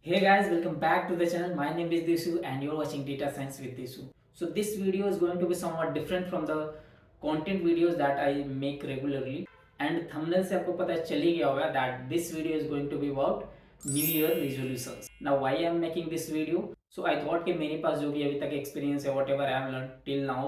Hey guys, welcome back to the channel. My name is Dishu and you're watching Data Science with Dishu. So this video is going to be somewhat different from the content videos that I make regularly. And thumbnail से आपको पता चल ही गया होगा that this video is going to be about New Year resolutions. Now why I am making this video? So I thought कि मेरे पास जो भी अभी तक experience है whatever I have learned till now,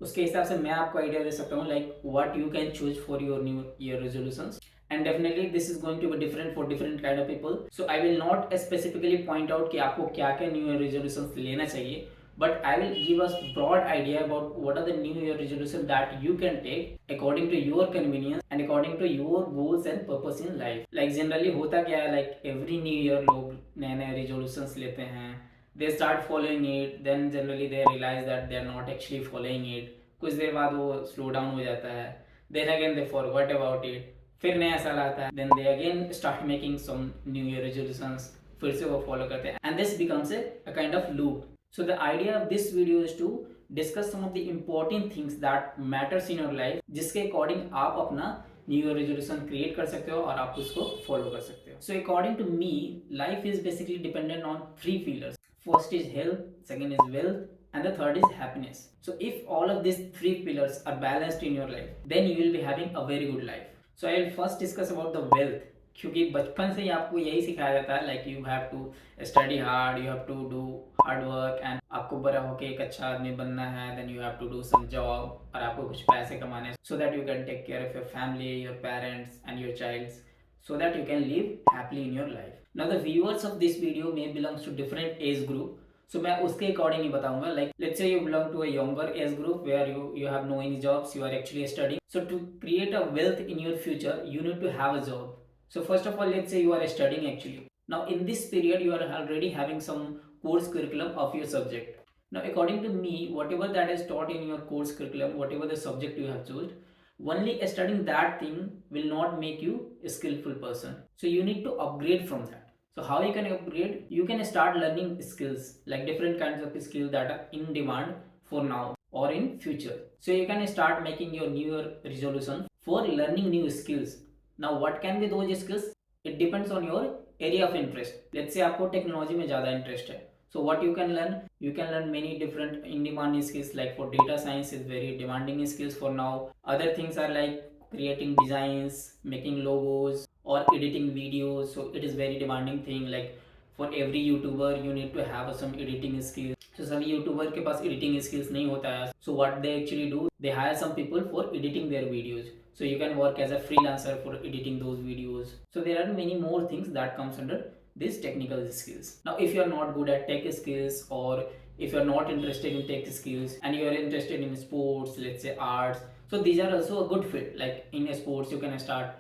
उसके हिसाब से मैं आपको आइडिया दे सकता हूँ like what you can choose for your New Year resolutions. And definitely this is going to be different for different kind of people, so I will not specifically point out कि आपको क्या क्या new year resolutions लेना चाहिए, but I will give us broad idea about what are the new year resolution that you can take according to your convenience and according to your goals and purpose in life. Like generally होता क्या है, like every new year लोग नए नए resolutions लेते हैं, they start following it, then generally they realize that they are not actually following it, कुछ देर बाद वो slow down हो जाता है, then again they forget about it, फिर नया साल आता है, then they again start making some new year resolutions, फिर से वो फॉलो करते हैं, and this becomes a kind of loop. So the idea of this video is to discuss some of the important things that matters in your life, जिसके according आप अपना new year resolution create कर सकते हो और आप उसको follow कर सकते हो. So according to me, life is basically dependent on three pillars. First is health, second is wealth, and the third is happiness. So if all of these three pillars are balanced in your life, then you will be having a very good life. So I will first discuss about the wealth, क्योंकि बचपन से ही आपको यही सिखाया जाता है like you have to study hard, you have to do hard work, and आपको बड़ा होकर एक अच्छा आदमी बनना है, then you have to do some job और आपको कुछ पैसे कमाने so that you can take care of your family, your parents and your childs, so that you can live happily in your life. Now the viewers of this video may belongs to different age group, so मैं उसके according ही बताऊंगा. Like let's say you belong to a younger age group where you have no any jobs, you are actually studying. So to create a wealth in your future, you need to have a job. So first of all, let's say you are studying actually. Now in this period, you are already having some course curriculum of your subject. Now according to me, whatever that is taught in your course curriculum, whatever the subject you have chosen, only studying that thing will not make you a skillful person. So you need to upgrade from that. So how you can upgrade? You can start learning skills, like different kinds of skills that are in demand for now or in future. So you can start making your new year resolution for learning new skills. Now what can be those skills? It depends on your area of interest. Let's say आपको technology में ज़्यादा interest है, so what you can learn? You can learn many different in demand skills. Like for data science is very demanding skills for now. Other things are like creating designs, making logos, or editing videos. So it is very demanding thing. Like for every YouTuber you need to have some editing skills. So सभी YouTuber के पास editing skills नहीं होता है. So what they actually do, they hire some people for editing their videos. So you can work as a freelancer for editing those videos. So there are many more things that comes under these technical skills. Now if you are not good at tech skills, or if you are not interested in tech skills and you are interested in sports, let's say arts, so these are also a good fit. Like in sports you can start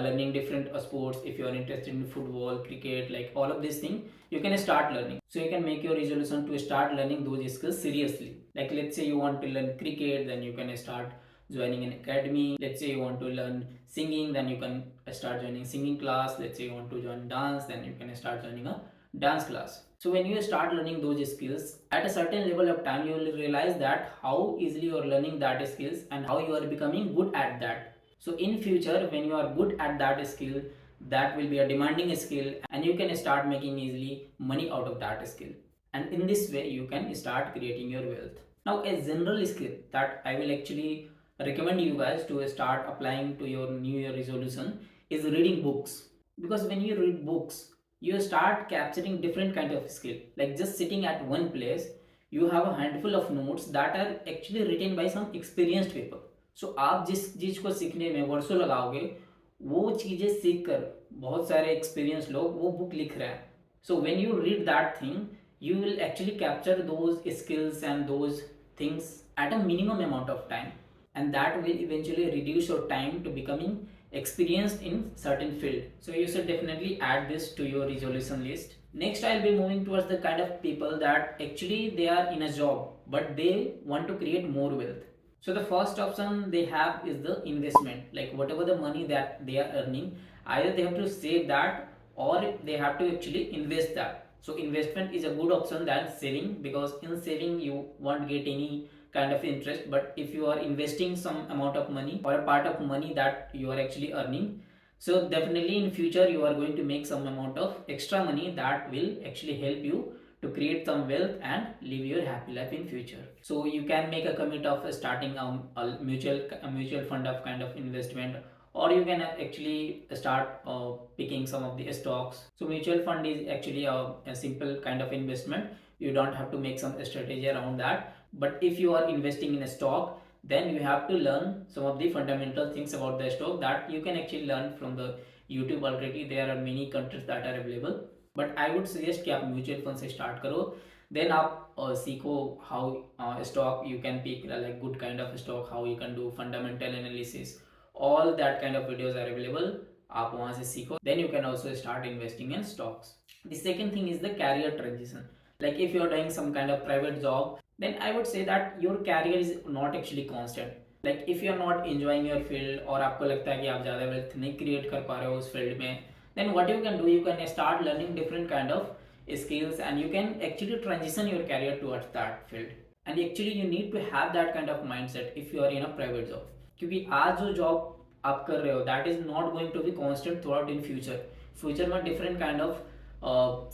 learning different sports. If you are interested in football, cricket, like all of these things, you can start learning. So you can make your resolution to start learning those skills seriously. Like let's say you want to learn cricket, then you can start joining an academy. Let's say you want to learn singing, then you can start joining singing class. Let's say you want to join dance, then you can start joining a dance class. So when you start learning those skills, at a certain level of time, you will realize that how easily you are learning that skills and how you are becoming good at that. So in future, when you are good at that skill, that will be a demanding skill, and you can start making easily money out of that skill. And in this way, you can start creating your wealth. Now a general skill that I will actually recommend you guys to start applying to your new year resolution is reading books. Because when you read books, you start capturing different kind of skill. Like just sitting at one place, you have a handful of notes that are actually written by some experienced people. So आप जिस चीज को सीखने में वर्षों लगाओगे, वो चीजें सीख कर बहुत सारे एक्सपीरियंस लोग वो बुक लिख रहे हैं. So when you read that thing, you will actually capture those skills and those things at a minimum amount of time, and that will eventually reduce your time to becoming experienced in certain field. So you should definitely add this to your resolution list. Next I'll be moving towards the kind of people that actually they are in a job but they want to create more wealth. So the first option they have is the investment. Like whatever the money that they are earning, either they have to save that or they have to actually invest that. So investment is a good option than saving, because in saving you won't get any kind of interest, but if you are investing some amount of money or a part of money that you are actually earning, So definitely in future you are going to make some amount of extra money that will actually help you to create some wealth and live your happy life in future. So you can make a commit of starting a mutual fund of kind of investment, or you can actually start picking some of the stocks. So mutual fund is actually a simple kind of investment. You don't have to make some strategy around that. But if you are investing in a stock, then you have to learn some of the fundamental things about the stock that you can actually learn from the YouTube already. There are many countries that are available, but I would suggest कि आप mutual fund से start करो. Then आप सीखो how stock you can pick like good kind of stock, how you can do fundamental analysis. All that kind of videos are available. आप वहां से सीखो. Then you can also start investing in stocks. The second thing is the career transition. Like if you are doing some kind of private job, then I would say that your career is not actually constant. Like if you are not enjoying your field और आपको लगता है कि आप ज़्यादा wealth नहीं create कर पा रहे हो उस field में, then what you can do, you can start learning different kind of skills and you can actually transition your career towards that field. And actually you need to have that kind of mindset if you are in a private job. क्योंकि आज जो job आप कर रहे हो that is not going to be constant throughout in future. Future में different kind of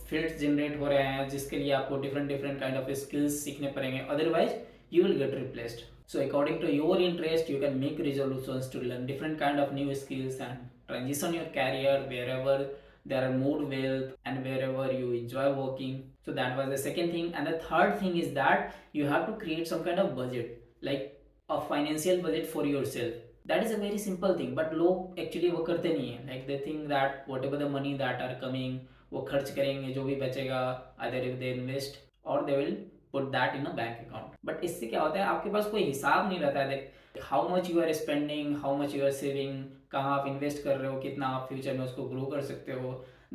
fields generate हो रहे हैं जिसके लिए आपको different different kind of skills सीखने पड़ेंगे, otherwise you will get replaced. So according to your interest, you can make resolutions to learn different kind of new skills and transition your career wherever there are more wealth and wherever you enjoy working. So that was the second thing. And the third thing is that you have to create some kind of budget, like a financial budget for yourself. That is a very simple thing, but लोग actually वो करते नहीं है. Like they think that whatever the money that are coming, वो खर्च करेंगे, जो भी बचेगा either if they invest or they will put that in a bank account. But इससे क्या होता है, आपके पास कोई हिसाब नहीं रहता है how much you are spending, how much you are saving, कहाँ आप इन्वेस्ट कर रहे हो, कितना आप फ्यूचर में उसको ग्रो कर सकते हो.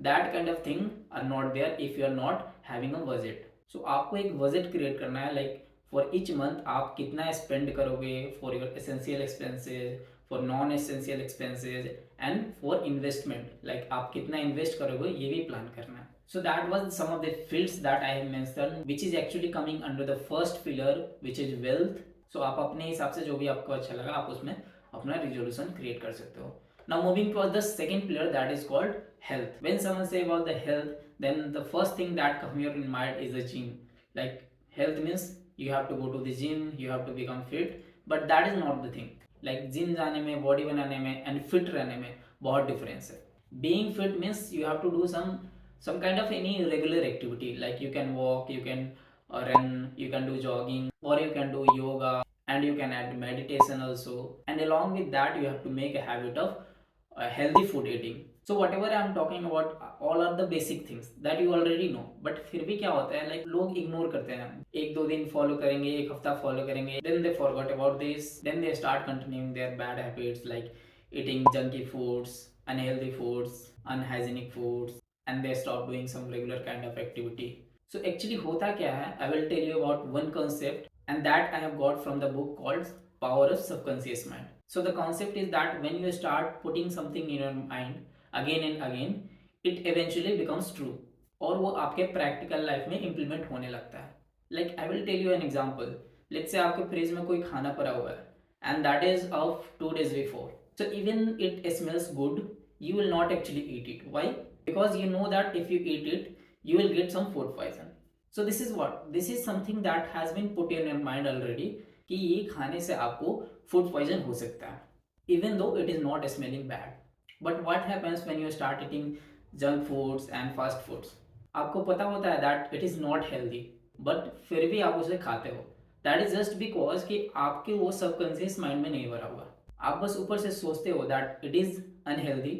That kind of thing are not there if you are not having a budget. So आपको एक बजट क्रिएट करना है, like फॉर इच मंथ आप कितना स्पेंड करोगे for your essential expenses, for non essential expenses and for investment. Like आप कितना invest करोगे ये भी प्लान करना है. So that was some of the fields that I have mentioned, which is actually coming under the first pillar, which is wealth. So आप अपने हिसाब से जो भी आपको अच्छा लगा आप उसमें अपना resolution create कर सकते हो. Now moving towards the second pillar, that is called health. When someone say about the health, then the first thing that comes here in mind is the gym. Like health means you have to go to the gym, you have to become fit, but that is not the thing. Like gym जाने में, body बनाने में and fit रहने में बहुत difference है. Being fit means you have to do some kind of any regular activity, like you can walk, you can run, you can do jogging, or you can do yoga, and you can add meditation also. And along with that you have to make a habit of healthy food eating. So whatever I am talking about, all are the basic things that you already know. But फिर भी क्या होता है, like लोग ignore करते हैं. एक दो दिन follow करेंगे, एक हफ्ता follow करेंगे, then they forgot about this, then they start continuing their bad habits like eating junky foods, unhealthy foods, unhygienic foods, and they stop doing some regular kind of activity. So actually होता क्या है, I will tell you about one concept, and that I have got from the book called Power of Subconscious Mind. So the concept is that when you start putting something in your mind again and again, it eventually becomes true, और वो आपके practical life में implement होने लगता है. Like I will tell you an example. Let's say आपके fridge में कोई खाना पड़ा हुआ है and that is of 2 days before. So even it smells good, you will not actually eat it. Why? Because you know that if you eat it, you will get some food poison. So this is what? This is something that has been put in your mind already कि ये खाने से आपको food poison हो सकता है, even though it is not smelling bad. But what happens when you start eating junk foods and fast foods? आपको पता होता है that it is not healthy, but फिर भी आप उसे खाते हो. That is just because कि आपके वो सबकॉन्शियस माइंड में नहीं भरा हुआ. आप बस ऊपर से सोचते हो that it is unhealthy,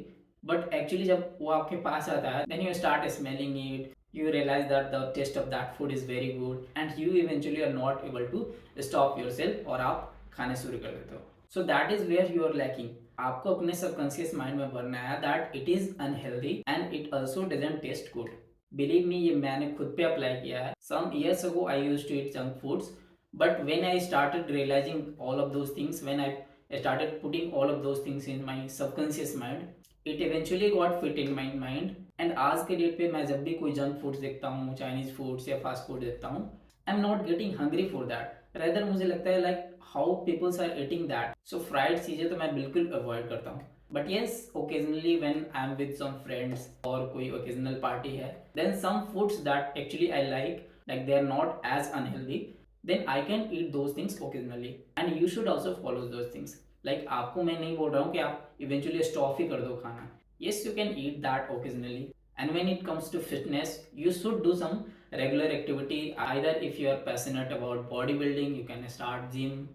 but actually जब वो आपके पास आता है then you start smelling it, you realize that the taste of that food is very good and you eventually are not able to stop yourself और आप खाने शुरू कर देते हो. So that is where you are lacking. आपको अपने subconscious mind में भरना है that it is unhealthy and it also doesn't taste good. Believe me, ये मैंने खुद पे अप्लाई किया है. Some years ago I used to eat junk foods, but when I started realizing all of those things, when I started putting all of those things in my subconscious mind, it eventually got fit in my mind. And आज के date पे मैं जब भी कोई junk foods देखता हूँ, Chinese foods या फास्ट फूड देखता हूँ, I am not getting hungry for that. Rather मुझे लगता है like how peoples are eating that. So fried चीज़ें तो मैं बिल्कुल अवॉइड करता हूँ. But yes, occasionally when I'm with some friends or कोई occasional party है, then some foods that actually I like they are not as unhealthy, then I can eat those things occasionally, and you should also follow those things. Like आपको मैं नहीं बोल रहा हूँ कि आप eventually stop ही कर दो खाना. Yes, you can eat that occasionally. And when it comes to fitness, you should do some regular activity. Either if you are passionate about bodybuilding, you can start gym,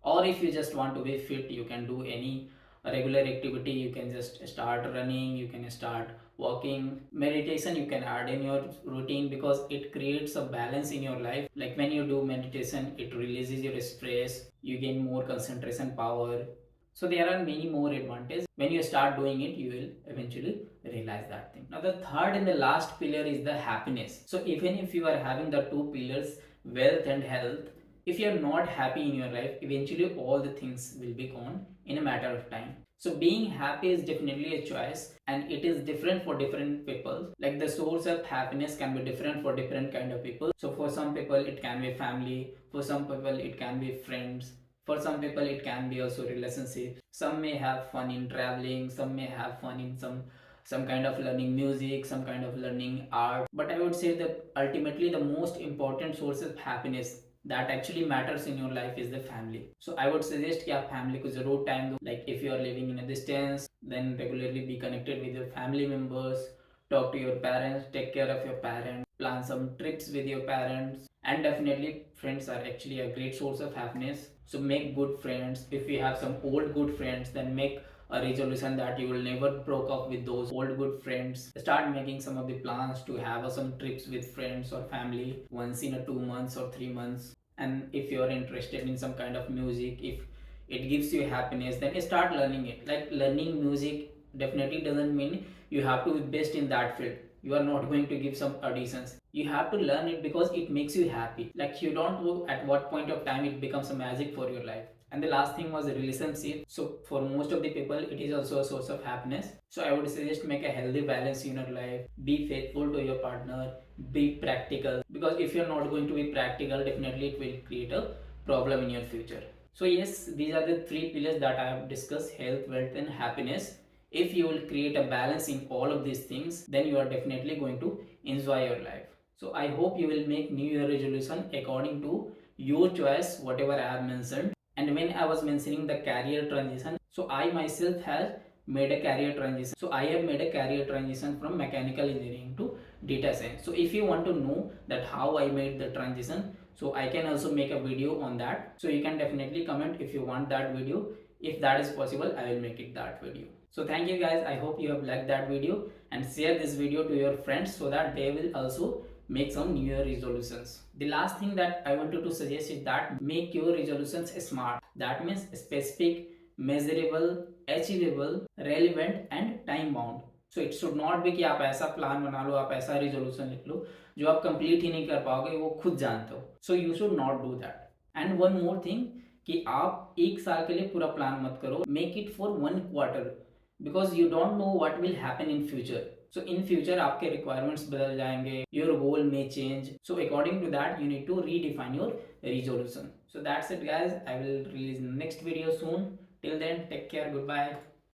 or if you just want to be fit, you can do any regular activity. You can just start running, you can start walking. Meditation you can add in your routine because it creates a balance in your life. Like when you do meditation, it releases your stress, you gain more concentration power. So there are many more advantages. When you start doing it, you will eventually realize that thing. Now the third and the last pillar is the happiness. So even if you are having the two pillars, wealth and health, if you're not happy in your life, eventually all the things will be gone in a matter of time. So being happy is definitely a choice, and it is different for different people. Like the source of happiness can be different for different kind of people. So for some people it can be family, for some people it can be friends, for some people it can be also relationship. Some may have fun in traveling, some may have fun in some kind of learning music, some kind of learning art. But I would say that ultimately the most important source of happiness that actually matters in your life is the family. So I would suggest कि आप family को जरूर time दो. Like if you are living in a distance, then regularly be connected with your family members, talk to your parents, take care of your parents, plan some trips with your parents. And definitely friends are actually a great source of happiness. So make good friends. If you have some old good friends, then make a resolution that you will never broke up with those old good friends. Start making some of the plans to have some trips with friends or family once in a 2 months or 3 months. And if you're interested in some kind of music, if it gives you happiness, then start learning it. Like learning music definitely doesn't mean you have to be best in that field. You are not going to give some auditions. You have to learn it because it makes you happy. Like you don't know at what point of time it becomes a magic for your life. And the last thing was a relationship. So for most of the people it is also a source of happiness. So I would suggest make a healthy balance in your life. Be faithful to your partner, be practical, because if you're not going to be practical, definitely it will create a problem in your future. So yes, these are the three pillars that I have discussed: health, wealth and happiness. If you will create a balance in all of these things, then you are definitely going to enjoy your life. So I hope you will make new year resolution according to your choice, whatever I have mentioned. And when I was mentioning the career transition, so I myself have made a career transition. So I have made a career transition from mechanical engineering to data science. So if you want to know that how I made the transition, so I can also make a video on that. So you can definitely comment if you want that video. If that is possible, I will make it that video. So thank you guys. I hope you have liked that video, and share this video to your friends so that they will also make some new year resolutions. The last thing that I wanted to suggest is that make your resolutions smart. That means specific, measurable, achievable, relevant and time bound. So it should not be कि आप ऐसा plan बना लो, आप ऐसा resolution लिख लो जो आप complete ही नहीं कर पाओगे, वो खुद जानते हो. So you should not do that. And one more thing कि आप एक साल के लिए पूरा प्लान मत करो. Make it for 1 quarter, because you don't know what will happen in future. So in future आपके रिक्वायरमेंट्स बदल जाएंगे, your goal may change. So according to that you need to redefine your resolution. So that's it guys. I will release next video soon. Till then, take care. Goodbye.